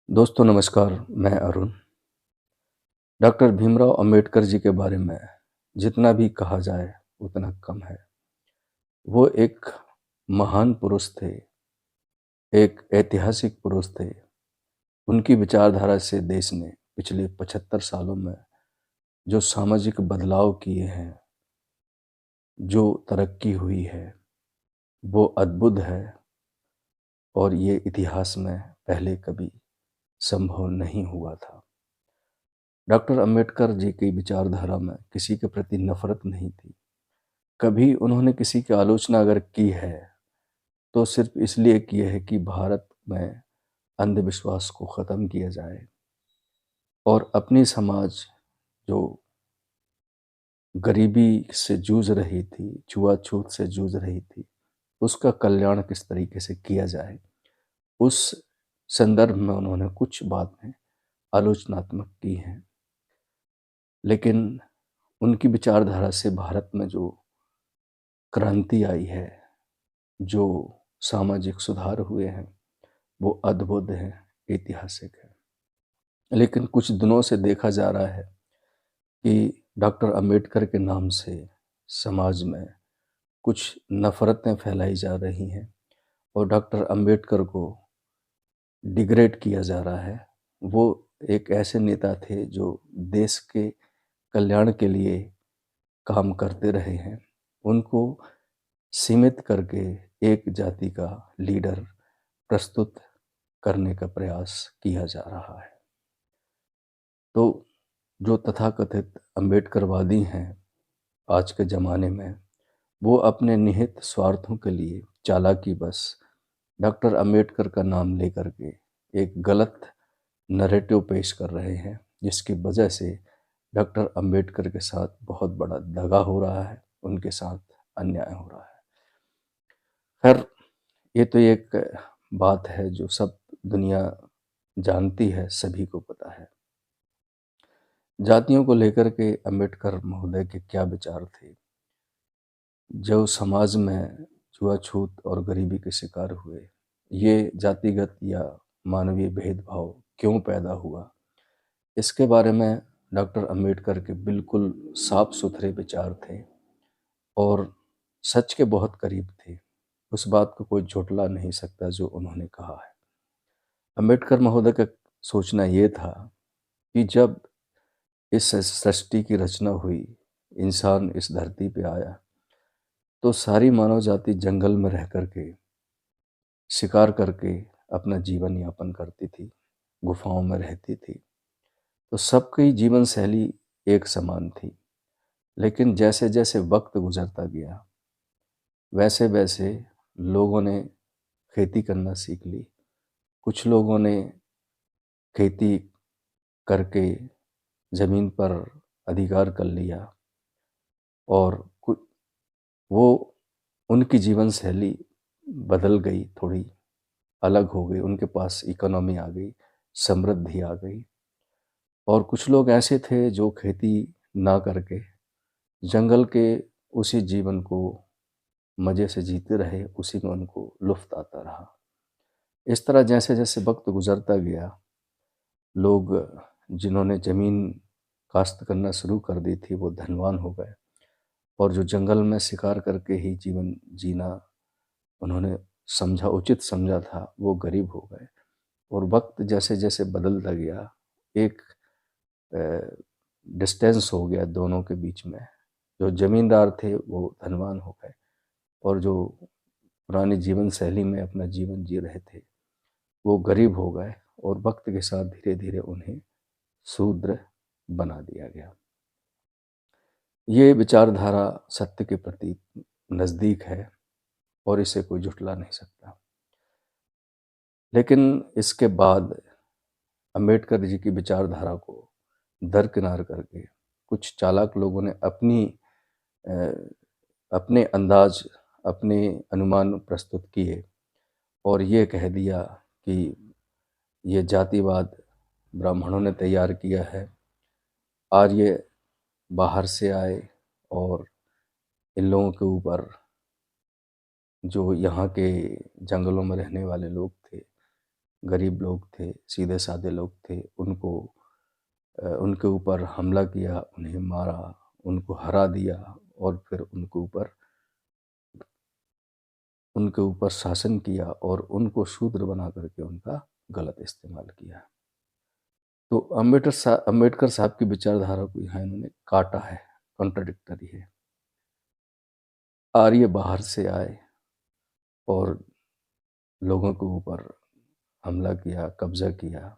दोस्तों नमस्कार, मैं अरुण। डॉक्टर भीमराव अंबेडकर जी के बारे में जितना भी कहा जाए उतना कम है। वो एक महान पुरुष थे, एक ऐतिहासिक पुरुष थे। उनकी विचारधारा से देश ने पिछले 75 सालों में जो सामाजिक बदलाव किए हैं, जो तरक्की हुई है, वो अद्भुत है और ये इतिहास में पहले कभी संभव नहीं हुआ था। डॉक्टर अंबेडकर जी की विचारधारा में किसी के प्रति नफरत नहीं थी। कभी उन्होंने किसी की आलोचना अगर की है तो सिर्फ इसलिए की है कि भारत में अंधविश्वास को ख़त्म किया जाए और अपनी समाज जो गरीबी से जूझ रही थी, छुआछूत से जूझ रही थी, उसका कल्याण किस तरीके से किया जाए, उस संदर्भ में उन्होंने कुछ बातें आलोचनात्मक की हैं। लेकिन उनकी विचारधारा से भारत में जो क्रांति आई है, जो सामाजिक सुधार हुए हैं, वो अद्भुत है, ऐतिहासिक है। लेकिन कुछ दिनों से देखा जा रहा है कि डॉक्टर अंबेडकर के नाम से समाज में कुछ नफ़रतें फैलाई जा रही हैं और डॉक्टर अंबेडकर को डिग्रेड किया जा रहा है। वो एक ऐसे नेता थे जो देश के कल्याण के लिए काम करते रहे हैं। उनको सीमित करके एक जाति का लीडर प्रस्तुत करने का प्रयास किया जा रहा है। तो जो तथाकथित अंबेडकरवादी हैं आज के ज़माने में, वो अपने निहित स्वार्थों के लिए चालाकी बस डॉक्टर अंबेडकर का नाम लेकर के एक गलत नैरेटिव पेश कर रहे हैं, जिसकी वजह से डॉक्टर अंबेडकर के साथ बहुत बड़ा दगा हो रहा है, उनके साथ अन्याय हो रहा है। खैर, ये तो एक बात है जो सब दुनिया जानती है, सभी को पता है। जातियों को लेकर के अंबेडकर महोदय के क्या विचार थे, जो समाज में छुआछूत और गरीबी के शिकार हुए, ये जातिगत या मानवीय भेदभाव क्यों पैदा हुआ, इसके बारे में डॉक्टर अंबेडकर के बिल्कुल साफ सुथरे विचार थे और सच के बहुत करीब थे। उस बात को कोई झुठला नहीं सकता जो उन्होंने कहा है। अंबेडकर महोदय का सोचना ये था कि जब इस सृष्टि की रचना हुई, इंसान इस धरती पे आया, तो सारी मानव जाति जंगल में रह करके शिकार करके अपना जीवन यापन करती थी, गुफाओं में रहती थी। तो सबकी जीवन शैली एक समान थी। लेकिन जैसे जैसे वक्त गुजरता गया, वैसे वैसे लोगों ने खेती करना सीख ली। कुछ लोगों ने खेती करके ज़मीन पर अधिकार कर लिया और वो उनकी जीवन शैली बदल गई, थोड़ी अलग हो गई। उनके पास इकोनॉमी आ गई, समृद्धि आ गई। और कुछ लोग ऐसे थे जो खेती ना करके जंगल के उसी जीवन को मज़े से जीते रहे, उसी में उनको लुत्फ़ आता रहा। इस तरह जैसे जैसे वक्त गुजरता गया, लोग जिन्होंने ज़मीन काश्त करना शुरू कर दी थी, वो धनवान हो गए और जो जंगल में शिकार करके ही जीवन जीना उन्होंने उचित समझा था, वो गरीब हो गए। और वक्त जैसे जैसे बदलता गया, एक डिस्टेंस हो गया दोनों के बीच में। जो ज़मींदार थे वो धनवान हो गए और जो पुरानी जीवन शैली में अपना जीवन जी रहे थे, वो गरीब हो गए और वक्त के साथ धीरे धीरे उन्हें शूद्र बना दिया गया। ये विचारधारा सत्य के प्रति नज़दीक है और इसे कोई झुठला नहीं सकता। लेकिन इसके बाद अंबेडकर जी की विचारधारा को दरकिनार करके कुछ चालाक लोगों ने अ, अपने अंदाज, अपने अनुमान प्रस्तुत किए और ये कह दिया कि ये जातिवाद ब्राह्मणों ने तैयार किया है, आर्य बाहर से आए और इन लोगों के ऊपर, जो यहाँ के जंगलों में रहने वाले लोग थे, गरीब लोग थे, सीधे साधे लोग थे, उनके ऊपर हमला किया, उन्हें मारा, उनको हरा दिया और फिर उनके ऊपर शासन किया और उनको शूद्र बना करके उनका गलत इस्तेमाल किया। तो अम्बेडकर साहब की विचारधारा को यहाँ इन्होंने काटा है, कॉन्ट्राडिक्टरी है। आर्य बाहर से आए और लोगों के ऊपर हमला किया, कब्जा किया।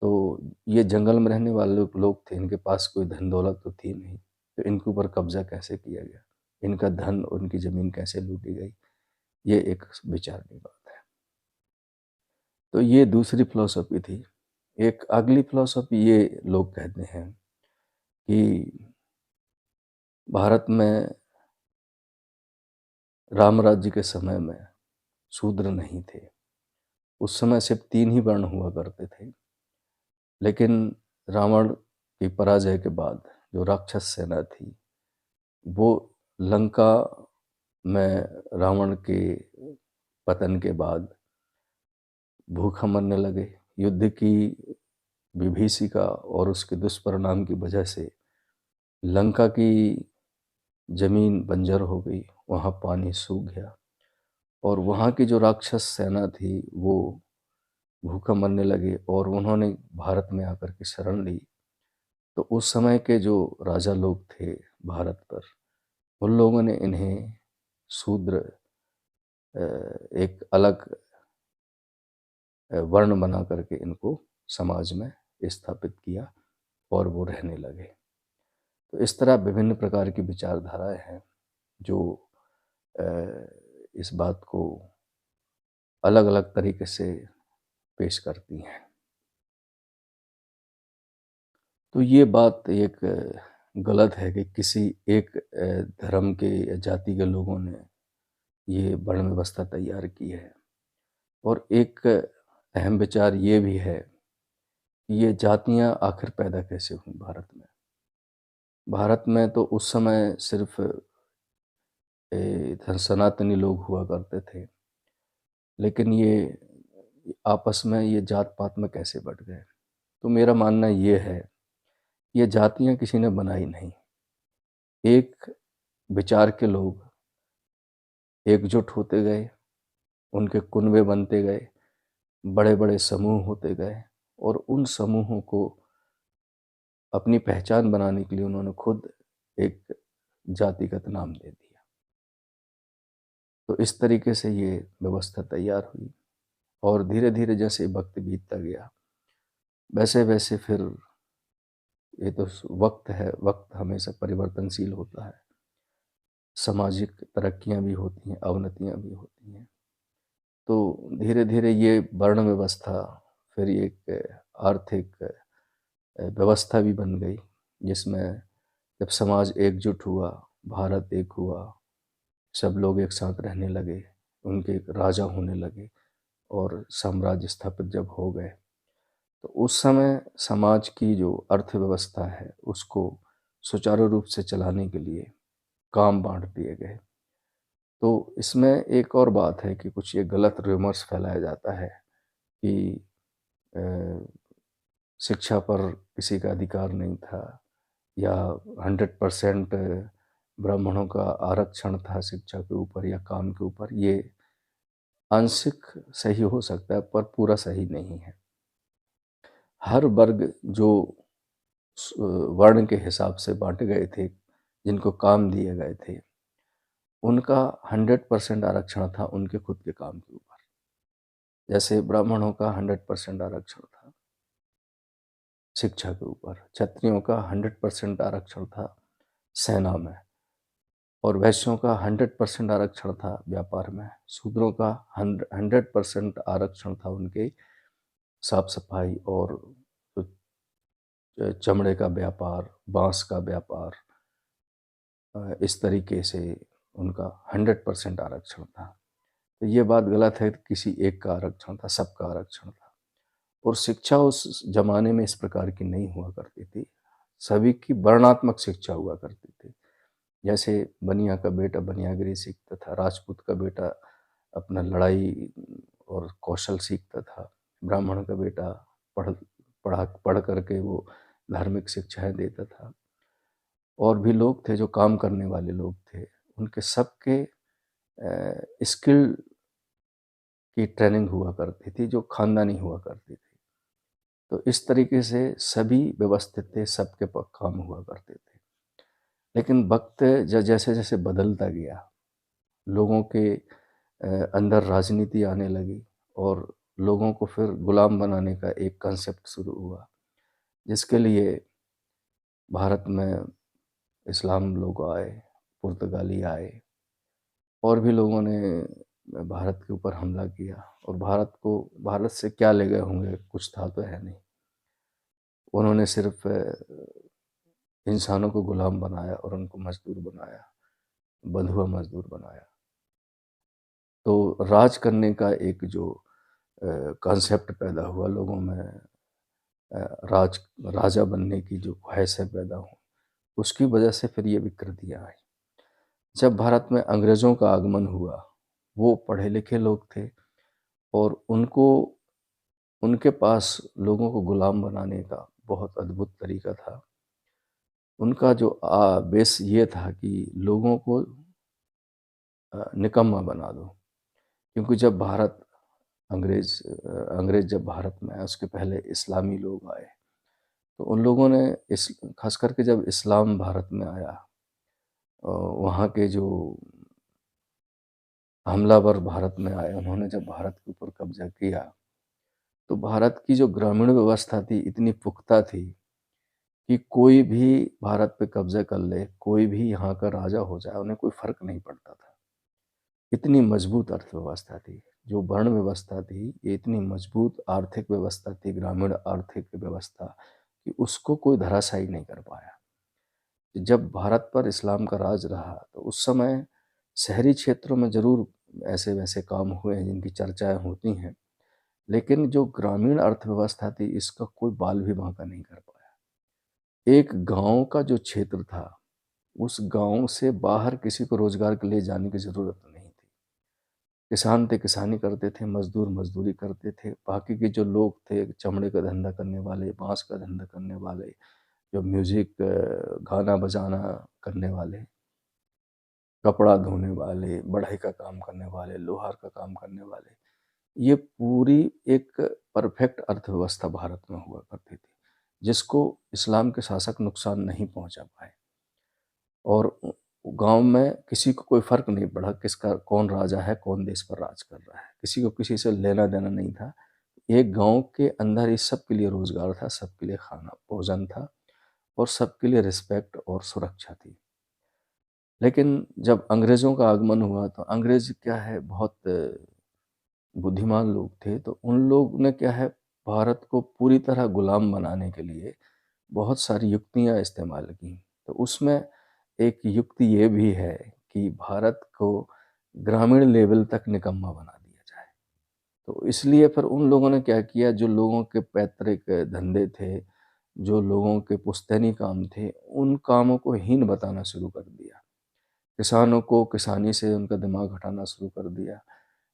तो ये जंगल में रहने वाले लोग थे, इनके पास कोई धन दौलत तो थी नहीं, तो इनके ऊपर कब्जा कैसे किया गया, इनका धन, उनकी ज़मीन कैसे लूटी गई, ये एक विचार की बात है। तो ये दूसरी फिलॉसफी थी। एक अगली फिलॉसफी ये लोग कहते हैं कि भारत में राम राज्य के समय में शूद्र नहीं थे। उस समय सिर्फ 3 ही वर्ण हुआ करते थे। लेकिन रावण की पराजय के बाद जो राक्षस सेना थी, वो लंका में रावण के पतन के बाद भूखा मरने लगे। युद्ध की विभीषिका और उसके दुष्परिणाम की वजह से लंका की जमीन बंजर हो गई, वहाँ पानी सूख गया और वहाँ की जो राक्षस सेना थी वो भूखा मरने लगे और उन्होंने भारत में आकर के शरण ली। तो उस समय के जो राजा लोग थे भारत पर, उन लोगों ने इन्हें शूद्र एक अलग वर्ण बना करके इनको समाज में स्थापित किया और वो रहने लगे। तो इस तरह विभिन्न प्रकार की विचारधाराएं हैं जो इस बात को अलग अलग तरीके से पेश करती हैं। तो ये बात एक गलत है कि किसी एक धर्म के या जाति के लोगों ने ये वर्ण व्यवस्था तैयार की है। और एक अहम विचार ये भी है कि ये जातियां आखिर पैदा कैसे हुई भारत में। भारत में तो उस समय सिर्फ सनातनी लोग हुआ करते थे, लेकिन ये आपस में ये जात पात में कैसे बट गए। तो मेरा मानना ये है, ये जातियां किसी ने बनाई नहीं। एक विचार के लोग एकजुट होते गए, उनके कुनबे बनते गए, बड़े बड़े समूह होते गए और उन समूहों को अपनी पहचान बनाने के लिए उन्होंने खुद एक जातिगत नाम दे दिया। तो इस तरीके से ये व्यवस्था तैयार हुई और धीरे धीरे जैसे वक्त बीतता गया, वैसे वैसे फिर ये तो वक्त है, वक्त हमेशा परिवर्तनशील होता है। सामाजिक तरक्कियां भी होती हैं, अवनतियां भी होती हैं। तो धीरे धीरे ये वर्ण व्यवस्था फिर एक आर्थिक व्यवस्था भी बन गई, जिसमें जब समाज एकजुट हुआ, भारत एक हुआ, सब लोग एक साथ रहने लगे, उनके एक राजा होने लगे और साम्राज्य स्थापित जब हो गए, तो उस समय समाज की जो अर्थव्यवस्था है उसको सुचारू रूप से चलाने के लिए काम बांट दिए गए। तो इसमें एक और बात है कि कुछ ये गलत रूमर्स फैलाया जाता है कि शिक्षा पर किसी का अधिकार नहीं था या 100% ब्राह्मणों का आरक्षण था शिक्षा के ऊपर या काम के ऊपर। ये आंशिक सही हो सकता है पर पूरा सही नहीं है। हर वर्ग जो वर्ण के हिसाब से बांटे गए थे, जिनको काम दिए गए थे, उनका 100% आरक्षण था उनके खुद के काम के ऊपर। जैसे ब्राह्मणों का 100% आरक्षण था शिक्षा के ऊपर, क्षत्रियों का 100% आरक्षण था सेना में और वैश्यों का 100% आरक्षण था व्यापार में। शूद्रों का 100% आरक्षण था उनके साफ सफाई और चमड़े का व्यापार, बांस का व्यापार, इस तरीके से उनका 100% आरक्षण था। तो ये बात गलत है कि किसी एक का आरक्षण था, सबका आरक्षण था। और शिक्षा उस जमाने में इस प्रकार की नहीं हुआ करती थी, सभी की वर्णात्मक शिक्षा हुआ करती थी। जैसे बनिया का बेटा बनियागिरी सीखता था, राजपूत का बेटा अपना लड़ाई और कौशल सीखता था, ब्राह्मण का बेटा पढ़ पढ़ करके वो धार्मिक शिक्षाएं देता था। और भी लोग थे जो काम करने वाले लोग थे, उनके सबके स्किल की ट्रेनिंग हुआ करती थी, जो खानदानी हुआ करती थी। तो इस तरीके से सभी व्यवस्थित थे, सबके काम हुआ करते थे। लेकिन वक्त जैसे जैसे बदलता गया, लोगों के अंदर राजनीति आने लगी और लोगों को फिर गुलाम बनाने का एक कंसेप्ट शुरू हुआ, जिसके लिए भारत में इस्लाम लोग आए, पुर्तगाली आए, और भी लोगों ने भारत के ऊपर हमला किया। और भारत से क्या ले गए होंगे, कुछ था तो है नहीं। उन्होंने सिर्फ इंसानों को गुलाम बनाया और उनको मजदूर बनाया, बंधुआ मजदूर बनाया। तो राज करने का एक जो कॉन्सेप्ट पैदा हुआ लोगों में, राजा बनने की जो ख्वाहिशें पैदा हुई, उसकी वजह से फिर ये विकृतियाँ आई। जब भारत में अंग्रेज़ों का आगमन हुआ, वो पढ़े लिखे लोग थे और उनके पास लोगों को गुलाम बनाने का बहुत अद्भुत तरीका था। उनका जो बेस ये था कि लोगों को निकम्मा बना दो। क्योंकि जब अंग्रेज़ जब भारत में आए, उसके पहले इस्लामी लोग आए, तो उन लोगों ने खास करके जब इस्लाम भारत में आया, वहाँ के जो हमलावर भारत में आए, उन्होंने जब भारत के ऊपर कब्जा किया, तो भारत की जो ग्रामीण व्यवस्था थी इतनी पुख्ता थी कि कोई भी भारत पे कब्जा कर ले, कोई भी यहाँ का राजा हो जाए, उन्हें कोई फर्क नहीं पड़ता था। इतनी मजबूत अर्थव्यवस्था थी। जो वर्ण व्यवस्था थी, ये इतनी मजबूत आर्थिक व्यवस्था थी, ग्रामीण आर्थिक व्यवस्था, कि उसको कोई धराशायी नहीं कर पाया। जब भारत पर इस्लाम का राज रहा, तो उस समय शहरी क्षेत्रों में ज़रूर ऐसे वैसे काम हुए हैं जिनकी चर्चाएं होती हैं, लेकिन जो ग्रामीण अर्थव्यवस्था थी, इसका कोई बाल भी बांका नहीं कर पाया। एक गांव का जो क्षेत्र था, उस गांव से बाहर किसी को रोजगार के लिए जाने की ज़रूरत नहीं थी। किसान थे, किसानी करते थे, मजदूर मजदूरी करते थे। बाकी के जो लोग थे, चमड़े का धंधा करने वाले, बांस का धंधा करने वाले, जो म्यूजिक गाना बजाना करने वाले, कपड़ा धोने वाले, बढ़ई का काम करने वाले, लोहार का काम करने वाले, ये पूरी एक परफेक्ट अर्थव्यवस्था भारत में हुआ करती थी, जिसको इस्लाम के शासक नुकसान नहीं पहुंचा पाए। और गांव में किसी को कोई फर्क नहीं पड़ा किसका कौन राजा है, कौन देश पर राज कर रहा है, किसी को किसी से लेना देना नहीं था। एक गांव के अंदर ही सबके लिए रोजगार था, सबके लिए खाना भोजन था, और सबके लिए रिस्पेक्ट और सुरक्षा थी। लेकिन जब अंग्रेज़ों का आगमन हुआ, तो अंग्रेज़ क्या है, बहुत बुद्धिमान लोग थे। तो उन लोग ने क्या है, भारत को पूरी तरह गुलाम बनाने के लिए बहुत सारी युक्तियां इस्तेमाल की। तो उसमें एक युक्ति ये भी है कि भारत को ग्रामीण लेवल तक निकम्मा बना दिया जाए। तो इसलिए फिर उन लोगों ने क्या किया, जो लोगों के पैतृक धंधे थे, जो लोगों के पुश्तैनी काम थे, उन कामों को हीन बताना शुरू कर दिया। किसानों को किसानी से उनका दिमाग हटाना शुरू कर दिया।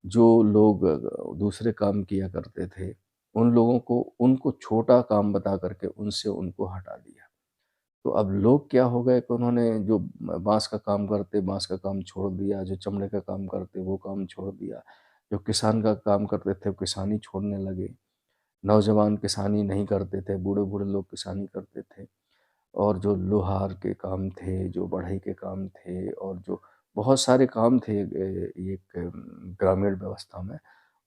जो लोग दूसरे काम किया करते थे, उन लोगों को उनको छोटा काम बता करके उनसे उनको हटा दिया। तो अब लोग क्या हो गए कि उन्होंने जो बाँस का काम करते, बाँस का काम छोड़ दिया, जो चमड़े का काम करते, वो काम छोड़ दिया, जो किसान का काम करते थे, वो किसानी छोड़ने लगे। नौजवान किसानी नहीं करते थे, बूढ़े-बूढ़े लोग किसानी करते थे। और जो लोहार के काम थे, जो बढ़ई के काम थे, और जो बहुत सारे काम थे एक ग्रामीण व्यवस्था में,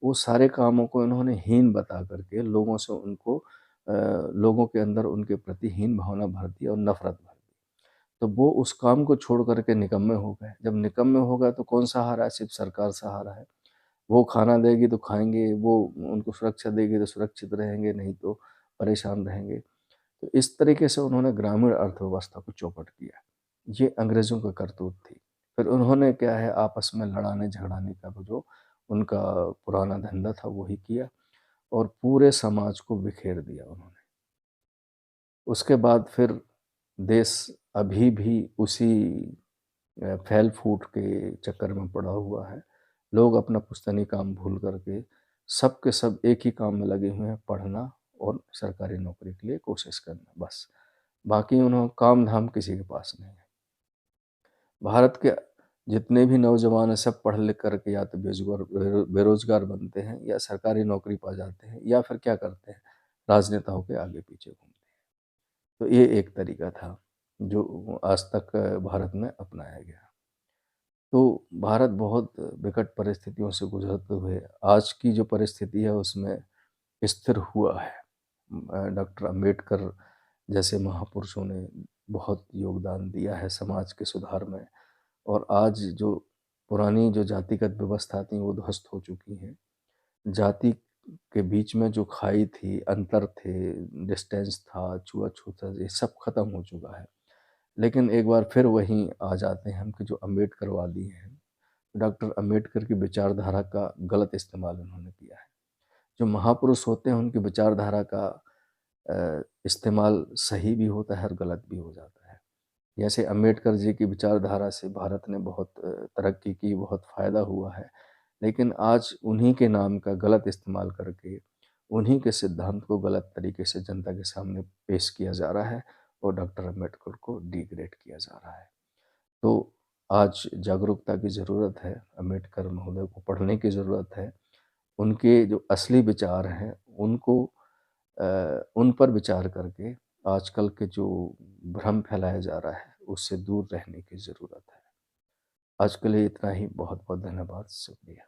वो सारे कामों को इन्होंने हीन बता करके लोगों से लोगों के अंदर उनके प्रति हीन भावना भर दी और नफ़रत भर दी। तो वो उस काम को छोड़ कर के निकम्मे हो गए। जब निकम्मे हो गए, तो कौन सहारा है? सिर्फ़ सरकार सहारा है। वो खाना देगी तो खाएँगे, वो उनको सुरक्षा देगी तो सुरक्षित रहेंगे, नहीं तो परेशान रहेंगे। तो इस तरीके से उन्होंने ग्रामीण अर्थव्यवस्था को चौपट किया। ये अंग्रेज़ों का करतूत थी। फिर उन्होंने क्या है, आपस में लड़ाने झगड़ाने का वो जो उनका पुराना धंधा था वही किया, और पूरे समाज को बिखेर दिया उन्होंने। उसके बाद फिर देश अभी भी उसी फैल फूट के चक्कर में पड़ा हुआ है। लोग अपना पुश्तैनी काम भूल करके सब के सब एक ही काम में लगे हुए हैं, पढ़ना और सरकारी नौकरी के लिए कोशिश करना, बस। बाकी उन्हों काम धाम किसी के पास नहीं है। भारत के जितने भी नौजवान हैं सब पढ़ लिख कर के या तो बेरोजगार बनते हैं या सरकारी नौकरी पा जाते हैं या फिर क्या करते हैं, राजनेताओं के आगे पीछे घूमते हैं। तो ये एक तरीका था जो आज तक भारत में अपनाया गया। तो भारत बहुत विकट परिस्थितियों से गुजरते हुए आज की जो परिस्थिति है उसमें स्थिर हुआ है। डॉक्टर अंबेडकर जैसे महापुरुषों ने बहुत योगदान दिया है समाज के सुधार में, और आज जो पुरानी जो जातिगत व्यवस्था थी वो ध्वस्त हो चुकी हैं। जाति के बीच में जो खाई थी, अंतर थे, डिस्टेंस था, छुआ-छूत था, ये सब खत्म हो चुका है। लेकिन एक बार फिर वहीं आ जाते हैं हम कि जो अम्बेडकरवादी हैं, डॉक्टर अम्बेडकर की विचारधारा का गलत इस्तेमाल उन्होंने किया है। जो महापुरुष होते हैं उनकी विचारधारा का इस्तेमाल सही भी होता है और गलत भी हो जाता है। जैसे अम्बेडकर जी की विचारधारा से भारत ने बहुत तरक्की की, बहुत फ़ायदा हुआ है। लेकिन आज उन्हीं के नाम का गलत इस्तेमाल करके, उन्हीं के सिद्धांत को गलत तरीके से जनता के सामने पेश किया जा रहा है और डॉक्टर अम्बेडकर को डिग्रेड किया जा रहा है। तो आज जागरूकता की ज़रूरत है, अम्बेडकर महोदय को पढ़ने की ज़रूरत है। उनके जो असली विचार हैं, उन पर विचार करके आजकल के जो भ्रम फैलाया जा रहा है, उससे दूर रहने की ज़रूरत है। आज के लिए इतना ही। बहुत-बहुत धन्यवाद। शुक्रिया।